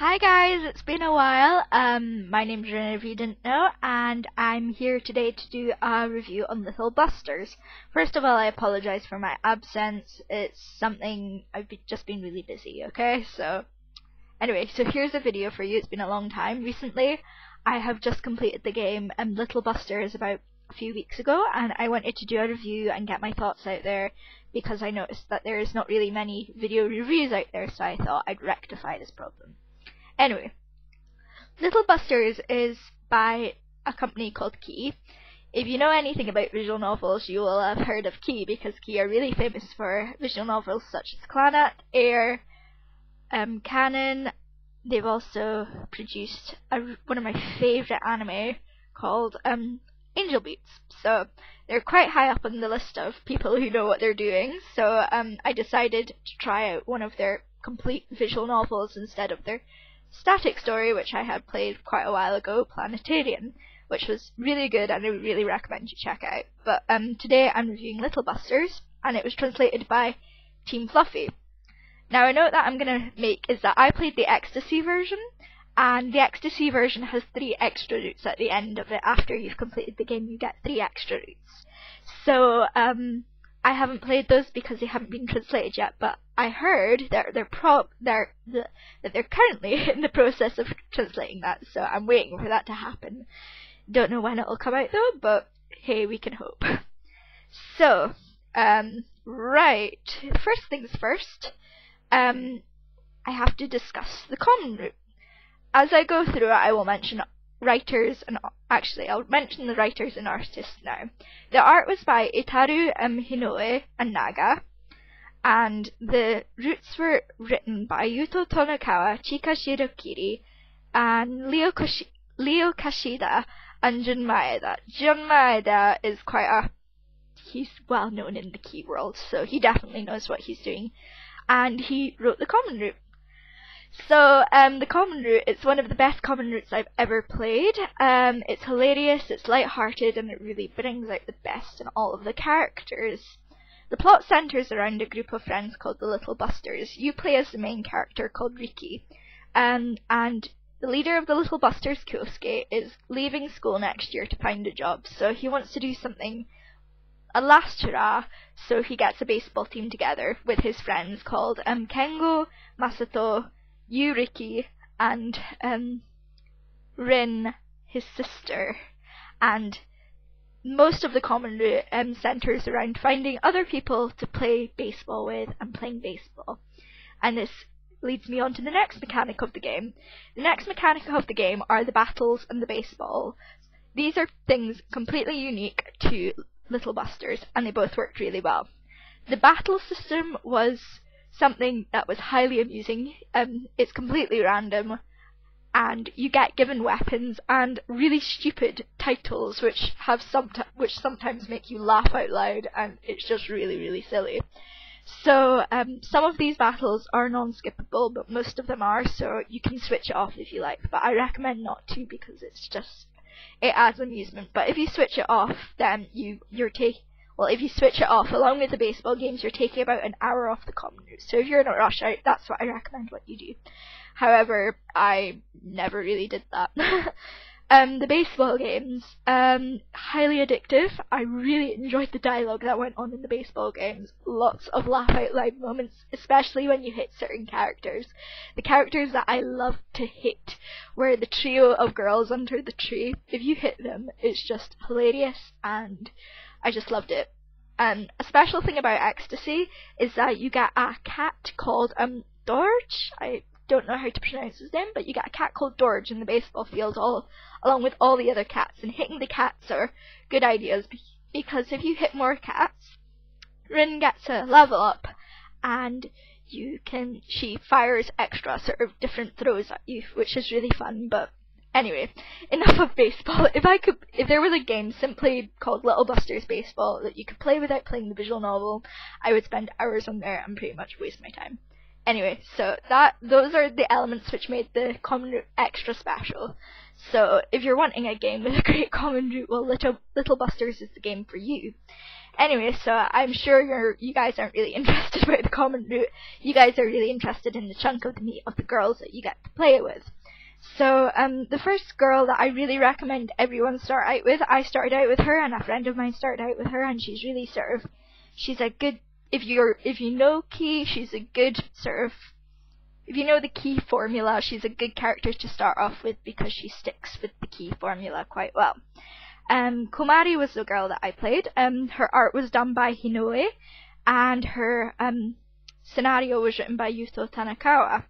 Hi guys, it's been a while. My name's Rin if you didn't know, and I'm here today to do a review on Little Busters. First of all, I apologize for my absence. It's something just been really busy, okay? So here's a video for you. It's been a long time. Recently, I have just completed the game Little Busters about a few weeks ago, and I wanted to do a review and get my thoughts out there because I noticed that there is not really many video reviews out there, so I thought I'd rectify this problem. Anyway, Little Busters is by a company called Key. If you know anything about visual novels, you will have heard of Key because Key are really famous for visual novels such as Clannad, Air, Canon. They've also produced one of my favourite anime called Angel Beats. So they're quite high up on the list of people who know what they're doing. So I decided to try out one of their complete visual novels instead of their static story, which I had played quite a while ago, Planetarian, which was really good and I would really recommend you check out. But today I'm reviewing Little Busters, and it was translated by Team Fluffy. Now a note that I'm going to make is that I played the Ecstasy version, and the Ecstasy version has 3 extra routes at the end of it. After you've completed the game, you get 3 extra routes. So I haven't played those because they haven't been translated yet, but I heard that they're currently in the process of translating that, so I'm waiting for that to happen. Don't know when it'll come out though, but hey, we can hope. So, right, first things first, I have to discuss the common route. As I go through it, I will mention writers, and actually I'll mention the writers and artists now. The art was by Itaru Hinoe and Naga, and the routes were written by Yuto Tonokawa, Chika Shirokiri, and Leo Kashida, and Jun Maeda. Jun Maeda is he's well known in the Key world, so he definitely knows what he's doing, and he wrote the common route. So, the common route, it's one of the best common routes I've ever played. It's hilarious, it's light-hearted, and it really brings out the best in all of the characters. The plot centres around a group of friends called the Little Busters. You play as the main character called Riki, and the leader of the Little Busters, Kyosuke, is leaving school next year to find a job, so he wants to do something, a last hurrah, so he gets a baseball team together with his friends called Kengo, Masato, Yuriki, and Rin, his sister, and most of the common route centres around finding other people to play baseball with and playing baseball. And this leads me on to the next mechanic of the game. The next mechanic of the game are the battles and the baseball. These are things completely unique to Little Busters, and they both worked really well. The battle system was something that was highly amusing. It's completely random, and you get given weapons and really stupid titles which sometimes make you laugh out loud, and it's just really, really silly. So some of these battles are non-skippable, but most of them are, so you can switch it off if you like, but I recommend not to because it adds amusement. But if you switch it off, then if you switch it off along with the baseball games, you're taking about an hour off the common route. So if you're in a rush, that's what I recommend what you do. However, I never really did that. The baseball games, highly addictive. I really enjoyed the dialogue that went on in the baseball games. Lots of laugh out loud moments, especially when you hit certain characters. The characters that I loved to hit were the trio of girls under the tree. If you hit them, it's just hilarious, and I just loved it. A special thing about Ecstasy is that you get a cat called Dorge. I don't know how to pronounce his name, but you get a cat called Dorge in the baseball field along with all the other cats, and hitting the cats are good ideas because if you hit more cats, Rin gets a level up, and she fires extra sort of different throws at you, which is really fun. But anyway, enough of baseball. If there was a game simply called Little Busters Baseball that you could play without playing the visual novel, I would spend hours on there and pretty much waste my time. Anyway, so those are the elements which made the common route extra special. So if you're wanting a game with a great common route, well, Little Busters is the game for you. Anyway, so I'm sure you guys aren't really interested about the common route. You guys are really interested in the chunk of the meat of the girls that you get to play with. So, the first girl that I really recommend everyone start out with, I started out with her, and a friend of mine started out with her, and she's really she's a good, if you know Key, she's a good if you know the Key formula, she's a good character to start off with because she sticks with the Key formula quite well. Komari was the girl that I played. Her art was done by Hinoe, and her scenario was written by Yuto Tonokawa.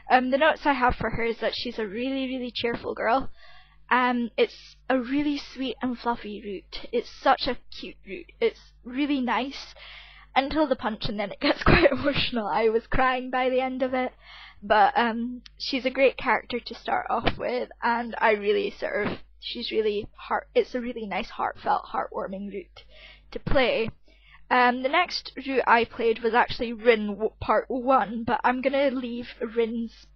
The notes I have for her is that she's a really, really cheerful girl. It's a really sweet and fluffy route. It's such a cute route. It's really nice until the punch, and then it gets quite emotional. I was crying by the end of it. But she's a great character to start off with, and I really she's really it's a really nice, heartfelt, heartwarming route to play. The next route I played was actually Rin Part 1, but I'm gonna leave Rin's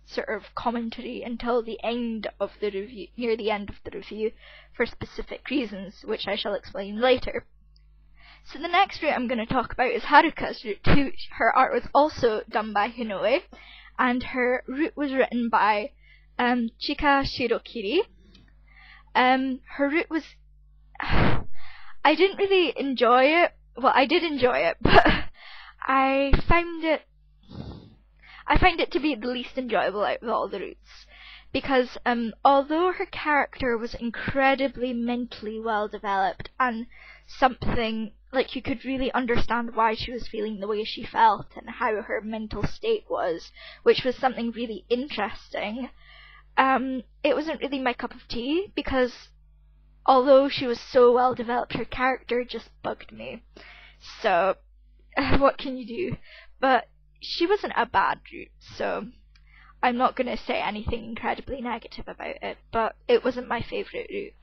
sort of commentary until the end of the review, near the end of the review, for specific reasons, which I shall explain later. So the next route I'm going to talk about is Haruka's route. Her art was also done by Hinoe, and her route was written by Chika Shirokiri. Her route was... I didn't really enjoy it. Well, I did enjoy it, but I find it to be the least enjoyable out of all the routes. Because although her character was incredibly mentally well developed and something like you could really understand why she was feeling the way she felt and how her mental state was, which was something really interesting, it wasn't really my cup of tea, because although she was so well developed, her character just bugged me. So, what can you do? But she wasn't a bad route, so I'm not going to say anything incredibly negative about it, but it wasn't my favourite route.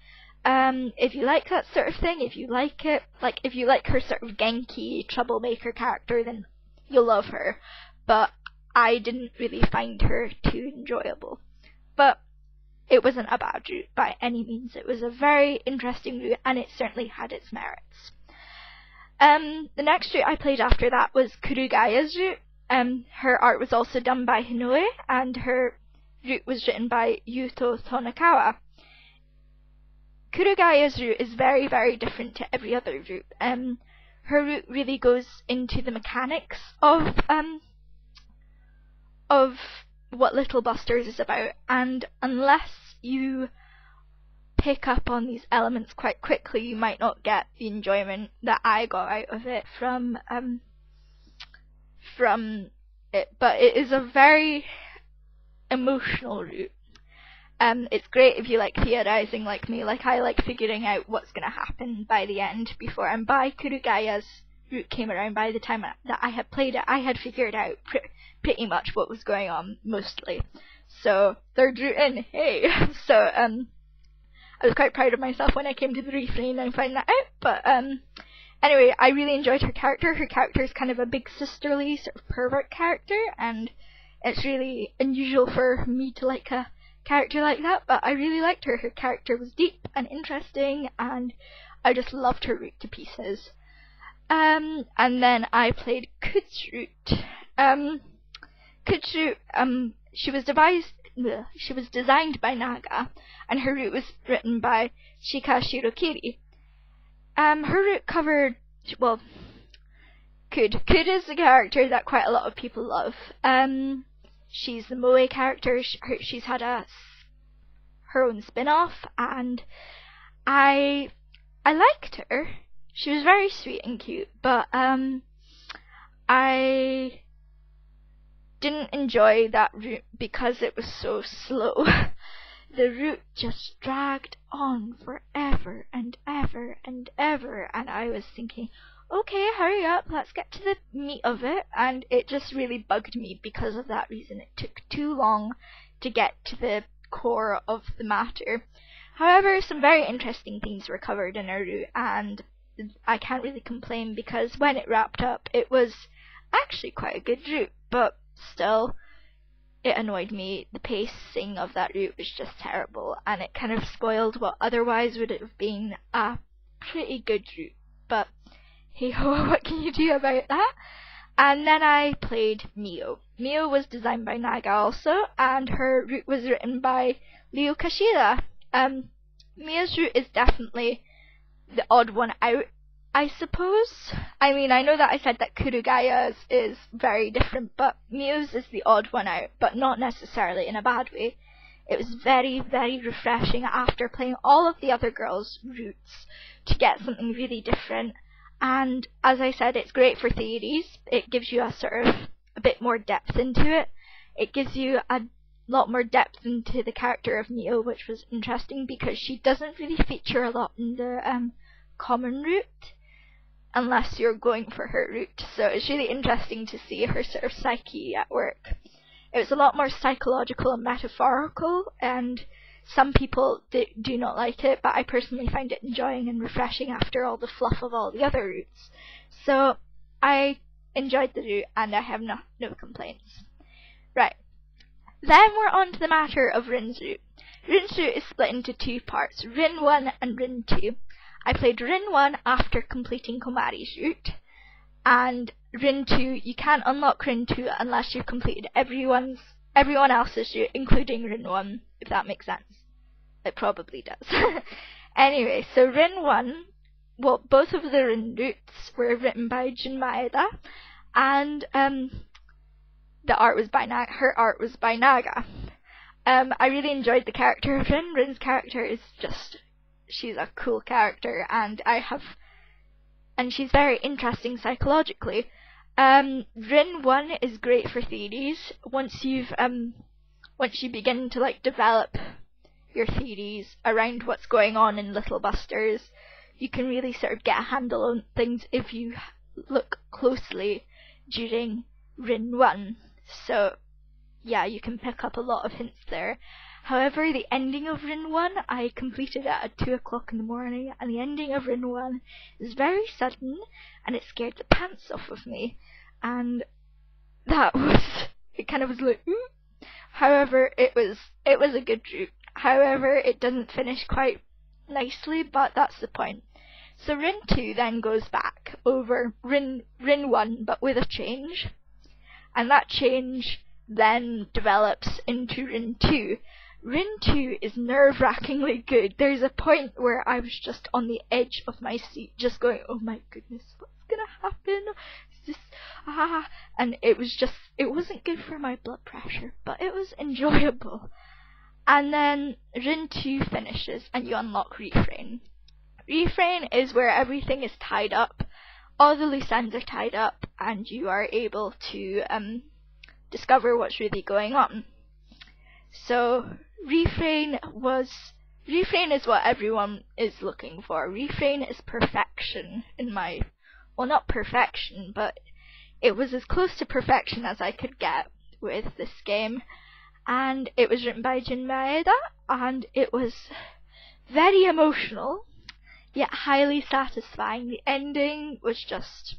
If you like that sort of thing, if you like it, like if you like her sort of Genki troublemaker character, then you'll love her. But I didn't really find her too enjoyable. But it wasn't a bad route by any means. It was a very interesting route, and it certainly had its merits. The next route I played after that was Kurugaya's route. Her art was also done by Hinoe, and her route was written by Yuto Tonokawa. Kurugaya's route is very, very different to every other route. Her route really goes into the mechanics of what Little Busters is about, and unless you pick up on these elements quite quickly, you might not get the enjoyment that I got out of it from it. But it is a very emotional route. It's great if you like theorizing like me, like I like figuring out what's going to happen by the end before. And by Kurugaya's route came around, by the time that I had played it, I had figured out pretty much what was going on, mostly. So, third route in, hey! So, I was quite proud of myself when I came to the refrain and found that out, but anyway, I really enjoyed her character. Her character is kind of a big sisterly sort of pervert character, and it's really unusual for me to like a character like that, but I really liked her. Her character was deep and interesting, and I just loved her route to pieces. And then I played Kud's route. Kud's route, she was designed by Naga, and her route was written by Chika Shirokiri. Her route covered, well, Kud is a character that quite a lot of people love. She's the Moe character. She's had her own spin-off, and I liked her. She was very sweet and cute, but I didn't enjoy that route because it was so slow. The route just dragged on forever and ever and ever, and I was thinking, okay, hurry up, let's get to the meat of it, and it just really bugged me because of that reason. It took too long to get to the core of the matter. However, some very interesting things were covered in our route, and I can't really complain because when it wrapped up, it was actually quite a good route, but still, it annoyed me. The pacing of that route was just terrible, and it kind of spoiled what otherwise would have been a pretty good route. But hey ho, what can you do about that? And then I played Mio. Mio was designed by Naga also, and her route was written by Kashida. Mio's route is definitely the odd one out, I suppose. I mean, I know that I said that Kurugaya's is very different, but Mio's is the odd one out, but not necessarily in a bad way. It was very, very refreshing after playing all of the other girls' routes to get something really different. And as I said, it's great for theories. It gives you a sort of a bit more depth into it. It gives you a lot more depth into the character of Mio, which was interesting because she doesn't really feature a lot in the common route unless you're going for her route. So it's really interesting to see her sort of psyche at work. It was a lot more psychological and metaphorical, and some people do not like it, but I personally find it enjoying and refreshing after all the fluff of all the other routes. So I enjoyed the route and I have no complaints. Right. Then we're on to the matter of Rin's route. Rin's route is split into two parts, Rin 1 and Rin 2. I played Rin 1 after completing Komari's route, and Rin 2, you can't unlock Rin 2 unless you've completed everyone else's route, including Rin 1, if that makes sense. It probably does. Anyway, so Rin 1, well, both of the Rin routes were written by Maeda, and the art was by her art was by Naga. I really enjoyed the character of Rin. Rin's character is just, she's a cool character, and she's very interesting psychologically. Rin 1 is great for theories. Once you begin to like develop your theories around what's going on in Little Busters, you can really sort of get a handle on things if you look closely during Rin 1. So yeah, you can pick up a lot of hints there. However, the ending of Rin 1, I completed it at 2 o'clock in the morning, and the ending of Rin 1 is very sudden, and it scared the pants off of me, and it kind of was like, ooh. However, it was a good route. However, it doesn't finish quite nicely, but that's the point. So Rin 2 then goes back over Rin 1, but with a change, and that change then develops into Rin 2. Rin 2 is nerve-wrackingly good. There's a point where I was just on the edge of my seat, just going, oh my goodness, what's gonna happen? Is this, and it wasn't good for my blood pressure, but it was enjoyable. And then Rin 2 finishes, and you unlock Refrain. Refrain is where everything is tied up. All the loose ends are tied up, and you are able to discover what's really going on. So Refrain is what everyone is looking for. Refrain is perfection well, not perfection, but it was as close to perfection as I could get with this game. And it was written by Maeda, and it was very emotional, yet highly satisfying. The ending was just,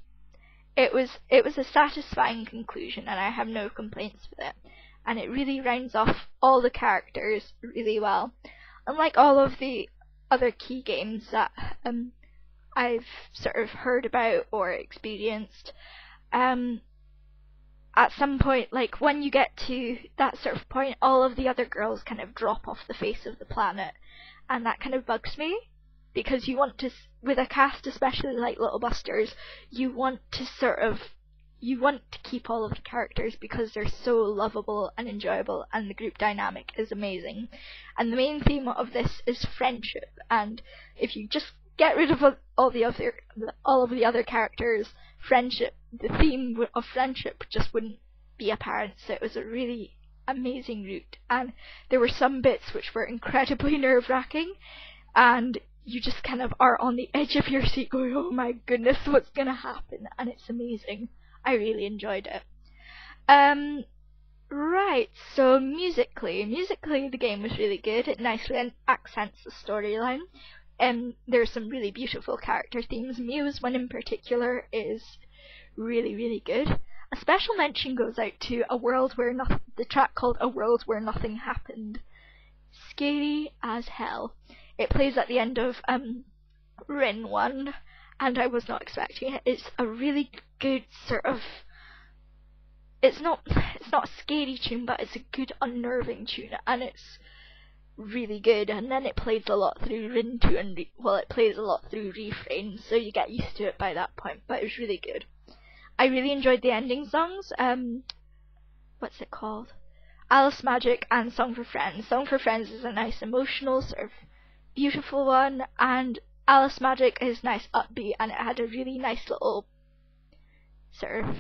it was a satisfying conclusion, and I have no complaints with it. And it really rounds off all the characters really well. Unlike all of the other key games that I've sort of heard about or experienced, at some point, like when you get to that sort of point, all of the other girls kind of drop off the face of the planet, and that kind of bugs me, because you want to, with a cast especially like Little Busters, you want to keep all of the characters because they're so lovable and enjoyable, and the group dynamic is amazing. And the main theme of this is friendship, and if you just get rid of all of the other characters, the theme of friendship just wouldn't be apparent. So it was a really amazing route, and there were some bits which were incredibly nerve-wracking, and you just kind of are on the edge of your seat going, oh my goodness, what's gonna happen? And it's amazing. I really enjoyed it. Right, so musically the game was really good. It nicely accents the storyline. There's some really beautiful character themes. Mio's one in particular is really, really good. A special mention goes out to the track called A World Where Nothing Happened. Scary as hell. It plays at the end of Rin 1, and I was not expecting it. It's a really good sort of, it's not a scary tune, but it's a good unnerving tune, and it's really good. And then it plays a lot through Rintu, and it plays a lot through refrains, so you get used to it by that point, but it was really good. I really enjoyed the ending songs. What's it called? Alice Magic and Song for Friends. Song for Friends is a nice emotional, sort of beautiful one, and Alice Magic is nice upbeat, and it had a really nice little sort of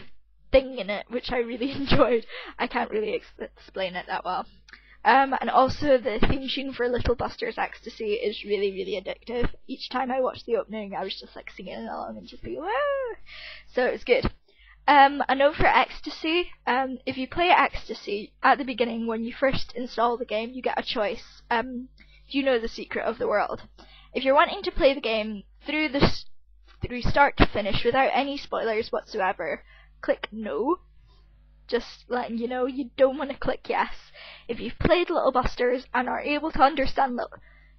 thing in it, which I really enjoyed. I can't really explain it that well. And also the theme tune for Little Buster's Ecstasy is really, really addictive. Each time I watched the opening, I was just like singing along and just being, whoa! So it's good. A note for Ecstasy. If you play Ecstasy at the beginning, when you first install the game, you get a choice. Do you know the secret of the world? If you're wanting to play the game through start to finish without any spoilers whatsoever, click no. Just letting you know, you don't want to click yes. If you've played Little Busters and are able to understand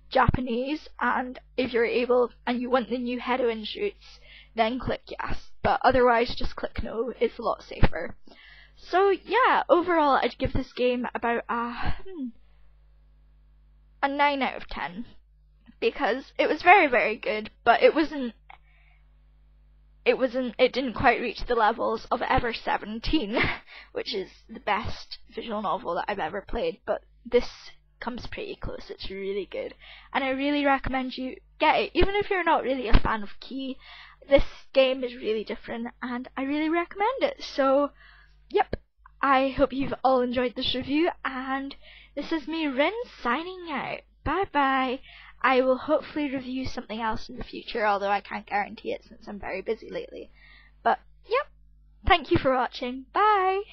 Japanese, and if you're able and you want the new heroine shoots, then click yes. But otherwise, just click no. It's a lot safer. So yeah, overall, I'd give this game about a 9 out of 10, because it was very, very good, but it didn't quite reach the levels of Ever 17, which is the best visual novel that I've ever played, but this comes pretty close. It's really good, and I really recommend you get it. Even if you're not really a fan of Key, this game is really different, and I really recommend it. So, yep, I hope you've all enjoyed this review, and this is me, Rin, signing out. Bye bye. I will hopefully review something else in the future, although I can't guarantee it since I'm very busy lately. But, yep, thank you for watching. Bye!